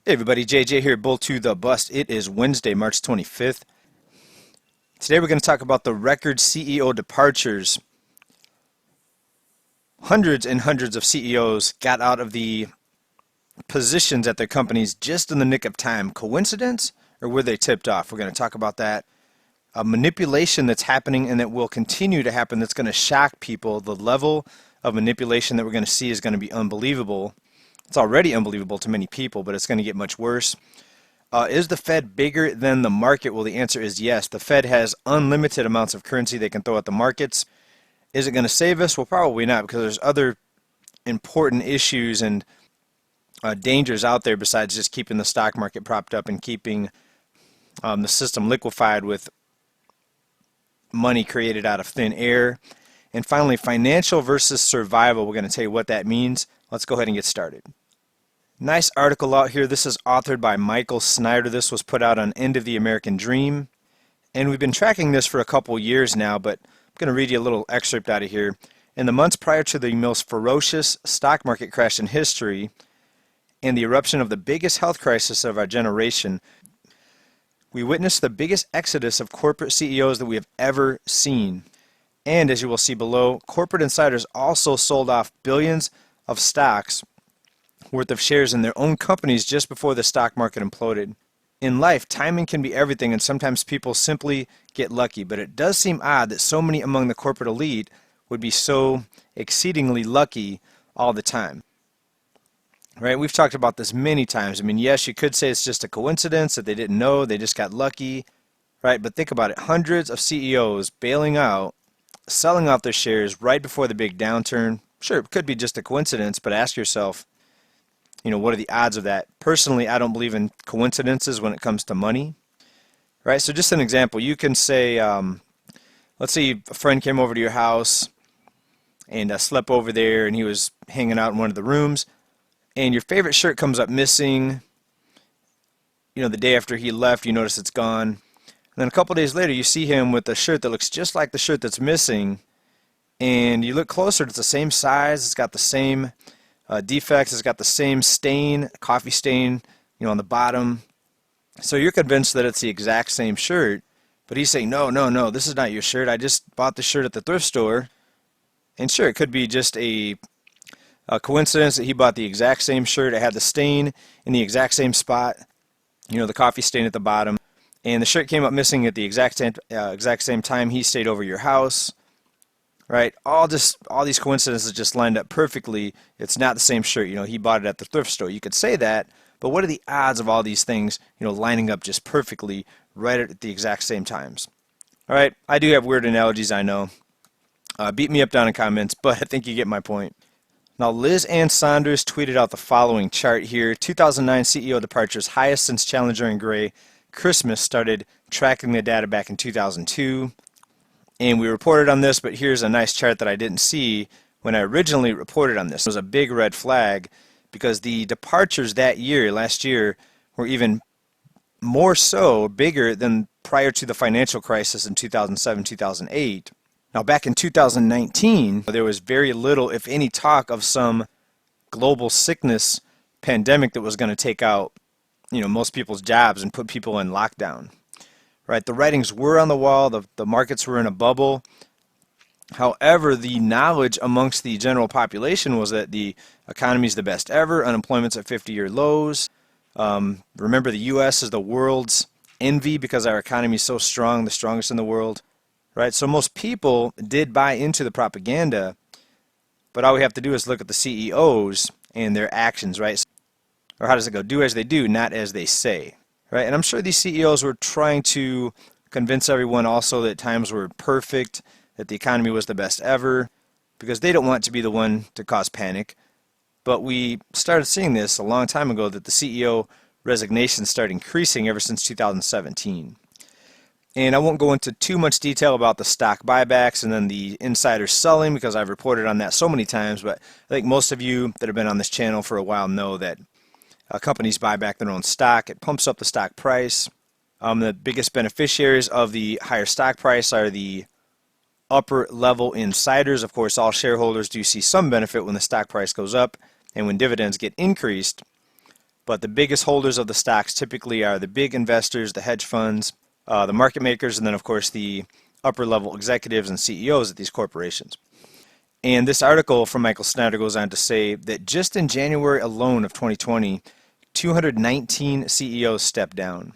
Hey everybody, JJ here, Bull to the Bust. It is Wednesday, March 25th. Today we're going to talk about the record CEO departures. Hundreds and hundreds of CEOs got out of the positions at their companies just in the nick of time. Coincidence, or were they tipped off? We're going to talk about that. A manipulation that's happening and that will continue to happen that's going to shock people. The level of manipulation that we're going to see is going to be unbelievable. It's already unbelievable to many people, but it's going to get much worse. Is the Fed bigger than the market? Well, the answer is yes. The Fed has unlimited amounts of currency they can throw at the markets. Is it going to save us? Well, probably not, because there's other important issues and dangers out there besides just keeping the stock market propped up and keeping the system liquefied with money created out of thin air. And finally, financial versus survival. We're going to tell you what that means. Let's go ahead and get started. Nice article out here. This is authored by Michael Snyder. This was put out on End of the American Dream. And we've been tracking this for a couple years now, but I'm going to read you a little excerpt out of here. In the months prior to the most ferocious stock market crash in history and the eruption of the biggest health crisis of our generation, we witnessed the biggest exodus of corporate CEOs that we have ever seen. And as you will see below, corporate insiders also sold off billions of stocks worth of shares in their own companies just before the stock market imploded. In life, timing can be everything, and sometimes people simply get lucky, but it does seem odd that so many among the corporate elite would be so exceedingly lucky all the time. Right? We've talked about this many times. I mean, yes, you could say it's just a coincidence that they didn't know, they just got lucky, right? But think about it. Hundreds of CEOs bailing out, selling out their shares right before the big downturn. Sure, it could be just a coincidence, but ask yourself, what are the odds of that? Personally, I don't believe in coincidences when it comes to money, right? So just an example, you can say, let's say a friend came over to your house and slept over there, and he was hanging out in one of the rooms, and your favorite shirt comes up missing. The day after he left, you notice it's gone. And then a couple days later, you see him with a shirt that looks just like the shirt that's missing, and you look closer, it's the same size, it's got the same defects, it's got the same stain, coffee stain, on the bottom. So you're convinced that it's the exact same shirt, but he's saying, no, this is not your shirt. I just bought the shirt at the thrift store. And sure, it could be just a coincidence that he bought the exact same shirt. It had the stain in the exact same spot, the coffee stain at the bottom. And the shirt came up missing at the exact same time he stayed over your house. Right? All these coincidences just lined up perfectly. It's not the same shirt. He bought it at the thrift store. You could say that, but what are the odds of all these things, lining up just perfectly right at the exact same times? All right, I do have weird analogies, I know. Beat me up down in comments, but I think you get my point. Now, Liz Ann Saunders tweeted out the following chart here. 2009 CEO departures, highest since Challenger and Gray. Christmas started tracking the data back in 2002. And we reported on this, but here's a nice chart that I didn't see when I originally reported on this. It was a big red flag because the departures that year, last year, were even more so bigger than prior to the financial crisis in 2007, 2008. Now, back in 2019, there was very little, if any, talk of some global sickness pandemic that was going to take out, most people's jobs and put people in lockdown. Right, the writings were on the wall, the markets were in a bubble. However, the knowledge amongst the general population was that the economy is the best ever, unemployment's at 50-year lows. Remember, the U.S. is the world's envy because our economy is so strong, the strongest in the world. Right, so most people did buy into the propaganda, but all we have to do is look at the CEOs and their actions, right? Or how does it go? Do as they do, not as they say. Right? And I'm sure these CEOs were trying to convince everyone also that times were perfect, that the economy was the best ever, because they don't want to be the one to cause panic. But we started seeing this a long time ago, that the CEO resignations started increasing ever since 2017. And I won't go into too much detail about the stock buybacks and then the insider selling, because I've reported on that so many times, but I think most of you that have been on this channel for a while know that companies buy back their own stock. It pumps up the stock price. The biggest beneficiaries of the higher stock price are the upper level insiders. Of course, all shareholders do see some benefit when the stock price goes up and when dividends get increased. But the biggest holders of the stocks typically are the big investors, the hedge funds, the market makers, and then of course the upper level executives and CEOs at these corporations. And this article from Michael Snyder goes on to say that just in January alone of 2020, 219 CEOs stepped down.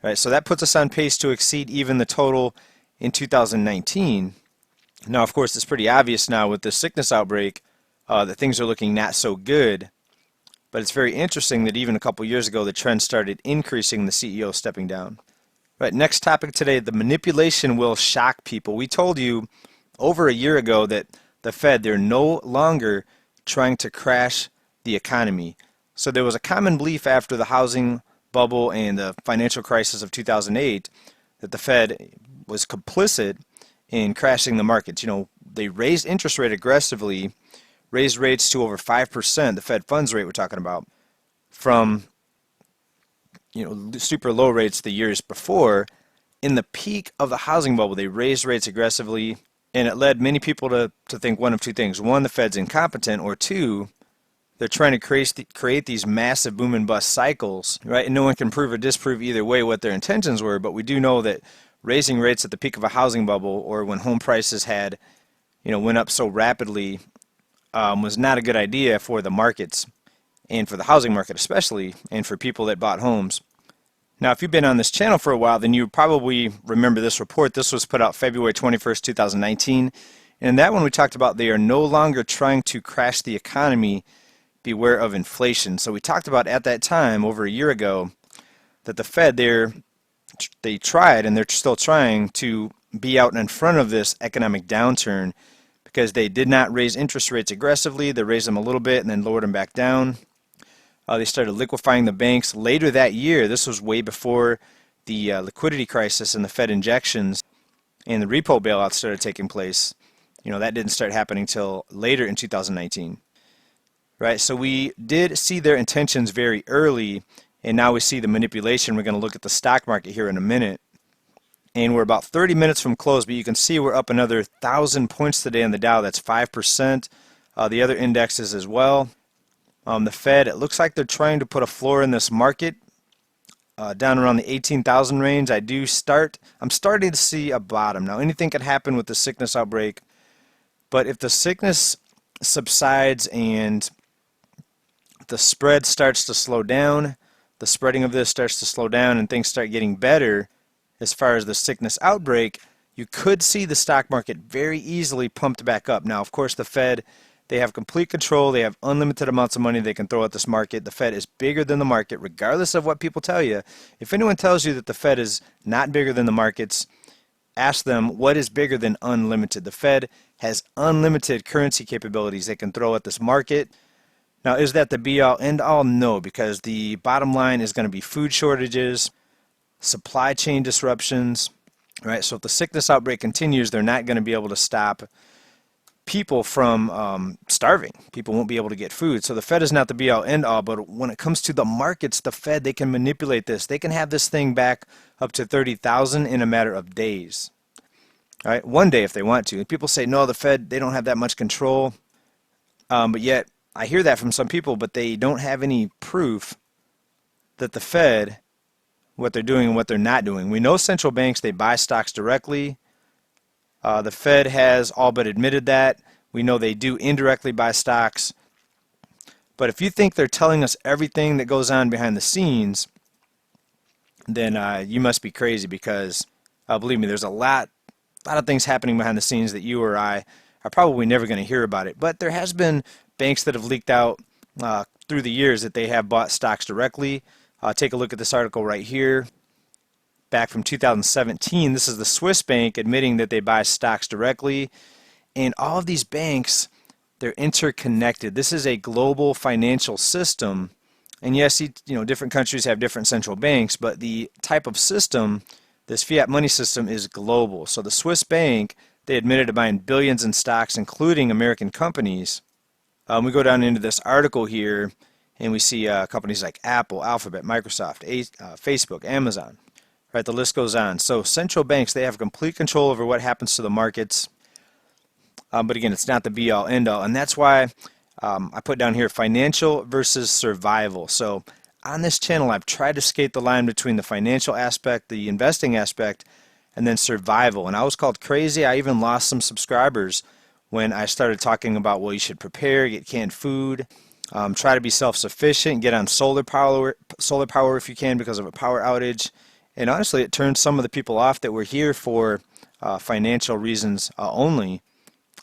All right, so that puts us on pace to exceed even the total in 2019. Now, of course, it's pretty obvious now with the sickness outbreak that things are looking not so good. But it's very interesting that even a couple years ago, the trend started increasing, the CEO stepping down. Right, next topic today, the manipulation will shock people. We told you over a year ago that the Fed, they're no longer trying to crash the economy. So there was a common belief after the housing bubble and the financial crisis of 2008 that the Fed was complicit in crashing the markets. You know, they raised interest rate aggressively, raised rates to over 5%, the Fed funds rate we're talking about, from super low rates the years before. In the peak of the housing bubble, they raised rates aggressively, and it led many people to think one of two things. One, the Fed's incompetent, or two, they're trying to create these massive boom and bust cycles, right? And no one can prove or disprove either way what their intentions were, but we do know that raising rates at the peak of a housing bubble, or when home prices had, went up so rapidly, was not a good idea for the markets, and for the housing market especially, and for people that bought homes. Now, if you've been on this channel for a while, then you probably remember this report. This was put out February 21st, 2019. And in that one, we talked about they are no longer trying to crash the economy. Beware of inflation. So we talked about at that time, over a year ago, that the Fed, they tried, and they're still trying to be out in front of this economic downturn because they did not raise interest rates aggressively. They raised them a little bit and then lowered them back down. They started liquefying the banks later that year. This was way before the liquidity crisis and the Fed injections and the repo bailouts started taking place. That didn't start happening until later in 2019. Right, so we did see their intentions very early, and now we see the manipulation. We're going to look at the stock market here in a minute. And we're about 30 minutes from close, but you can see we're up another 1,000 points today on the Dow. That's 5%. The other indexes as well. The Fed, it looks like they're trying to put a floor in this market down around the 18,000 range. I'm starting to see a bottom. Now, anything could happen with the sickness outbreak, but if the sickness subsides and the spread starts to slow down, the spreading of this starts to slow down, and things start getting better as far as the sickness outbreak, you could see the stock market very easily pumped back up. Now, of course, the Fed, they have complete control. They have unlimited amounts of money they can throw at this market. The Fed is bigger than the market, regardless of what people tell you. If anyone tells you that the Fed is not bigger than the markets, ask them what is bigger than unlimited. The Fed has unlimited currency capabilities they can throw at this market. Now, is that the be-all, end-all? No, because the bottom line is going to be food shortages, supply chain disruptions, right? So if the sickness outbreak continues, they're not going to be able to stop people from starving. People won't be able to get food. So the Fed is not the be-all, end-all, but when it comes to the markets, the Fed, they can manipulate this. They can have this thing back up to 30,000 in a matter of days. All right, one day if they want to. And people say, no, the Fed, they don't have that much control. But yet, I hear that from some people, but they don't have any proof that the Fed, what they're doing and what they're not doing. We know central banks, they buy stocks directly. The Fed has all but admitted that. We know they do indirectly buy stocks. But if you think they're telling us everything that goes on behind the scenes, then you must be crazy, because believe me, there's a lot of things happening behind the scenes that you or I are probably never going to hear about it. But there has been banks that have leaked out through the years that they have bought stocks directly. Take a look at this article right here. Back from 2017, this is the Swiss bank admitting that they buy stocks directly. And all of these banks, they're interconnected. This is a global financial system. And yes, different countries have different central banks, but the type of system, this fiat money system, is global. So the Swiss bank, they admitted to buying billions in stocks, including American companies. We go down into this article here, and we see companies like Apple, Alphabet, Microsoft, Facebook, Amazon. Right, the list goes on. So central banks, they have complete control over what happens to the markets. But again, it's not the be-all, end-all. And that's why I put down here financial versus survival. So on this channel, I've tried to skate the line between the financial aspect, the investing aspect, and then survival. And I was called crazy. I even lost some subscribers when I started talking about, well, you should prepare, get canned food, try to be self-sufficient, get on solar power if you can because of a power outage. And honestly, it turned some of the people off that were here for financial reasons only.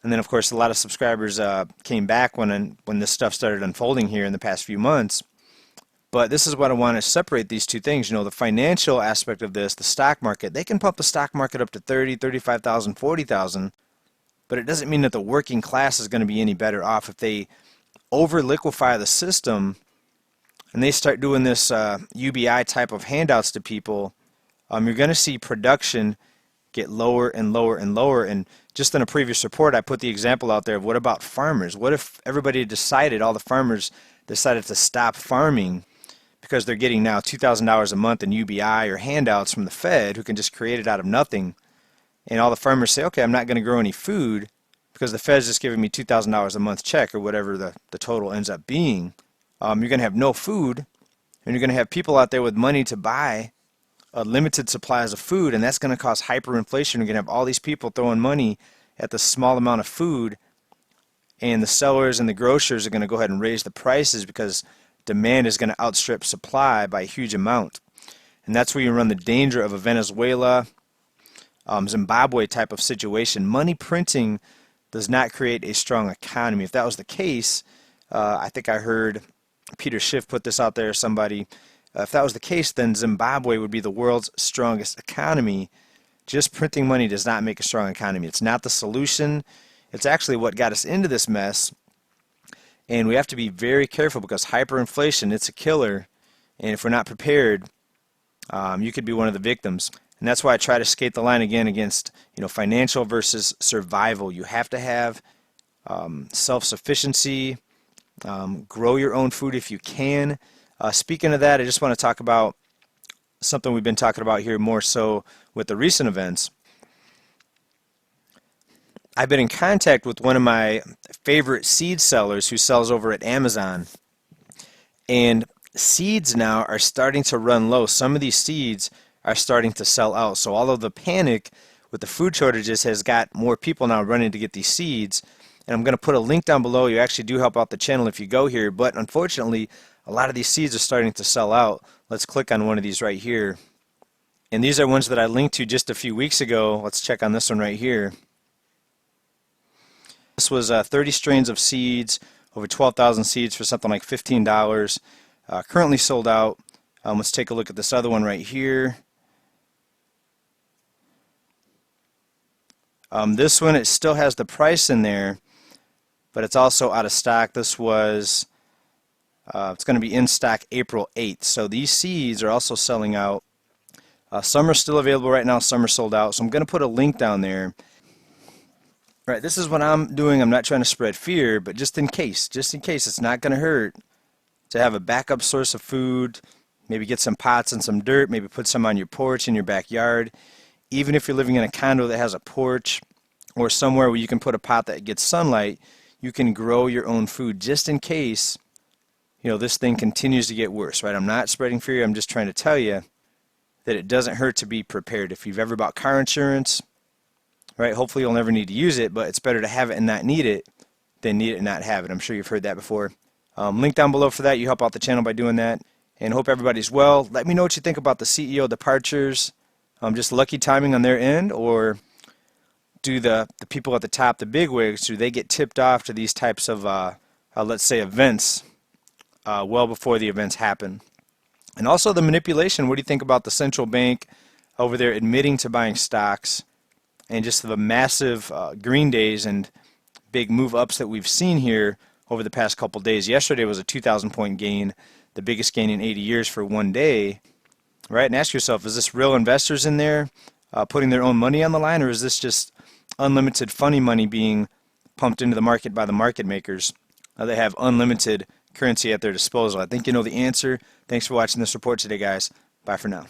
And then, of course, a lot of subscribers came back when this stuff started unfolding here in the past few months. But this is what I want to separate these two things. You know, the financial aspect of this, the stock market, they can pump the stock market up to 30, 35,000, 40,000, but it doesn't mean that the working class is going to be any better off if they over liquefy the system and they start doing this UBI type of handouts to people. You're going to see production get lower and lower and lower. And just in a previous report, I put the example out there of what about farmers? What if everybody decided, all the farmers decided to stop farming because they're getting now $2,000 a month in UBI or handouts from the Fed, who can just create it out of nothing, and all the farmers say, okay, I'm not going to grow any food because the Fed's just giving me $2,000 a month check or whatever the total ends up being. You're going to have no food, and you're going to have people out there with money to buy limited supplies of food, and that's going to cause hyperinflation. You're going to have all these people throwing money at the small amount of food, and the sellers and the grocers are going to go ahead and raise the prices because demand is going to outstrip supply by a huge amount. And that's where you run the danger of a Venezuela, Zimbabwe type of situation. Money printing does not create a strong economy. If that was the case, I think I heard Peter Schiff put this out there, somebody. If that was the case, then Zimbabwe would be the world's strongest economy. Just printing money does not make a strong economy. It's not the solution. It's actually what got us into this mess. And we have to be very careful because hyperinflation, it's a killer. And if we're not prepared, you could be one of the victims. And that's why I try to skate the line again against, you know, financial versus survival. You have to have self-sufficiency, grow your own food if you can. Speaking of that, I just want to talk about something we've been talking about here more so with the recent events. I've been in contact with one of my favorite seed sellers who sells over at Amazon, and seeds now are starting to run low. Some of these seeds are starting to sell out. So all of the panic with the food shortages has got more people now running to get these seeds. And I'm going to put a link down below. You actually do help out the channel if you go here, but unfortunately a lot of these seeds are starting to sell out. Let's click on one of these right here. And these are ones that I linked to just a few weeks ago. Let's check on this one right here. This was 30 strains of seeds, over 12,000 seeds for something like $15. Currently sold out. Let's take a look at this other one right here. This one, it still has the price in there, but it's also out of stock. This was, it's going to be in stock April 8th. So these seeds are also selling out. Some are still available right now, some are sold out. So I'm going to put a link down there. All right, this is what I'm doing. I'm not trying to spread fear, but just in case, it's not going to hurt to have a backup source of food. Maybe get some pots and some dirt, maybe put some on your porch in your backyard. Even if you're living in a condo that has a porch or somewhere where you can put a pot that gets sunlight, you can grow your own food just in case, you know, this thing continues to get worse, right? I'm not spreading fear. I'm just trying to tell you that it doesn't hurt to be prepared. If you've ever bought car insurance, right, hopefully you'll never need to use it, but it's better to have it and not need it than need it and not have it. I'm sure you've heard that before. Link down below for that. You help out the channel by doing that. And hope everybody's well. Let me know what you think about the CEO departures. Just lucky timing on their end, or do the people at the top, the bigwigs, do they get tipped off to these types of, let's say, events well before the events happen? And also the manipulation. What do you think about the central bank over there admitting to buying stocks, and just the massive green days and big move ups that we've seen here over the past couple days? Yesterday was a 2,000 point gain, the biggest gain in 80 years for one day, right? And ask yourself, is this real investors in there putting their own money on the line, or is this just unlimited funny money being pumped into the market by the market makers? They have unlimited currency at their disposal. I think you know the answer. Thanks for watching this report today, guys. Bye for now.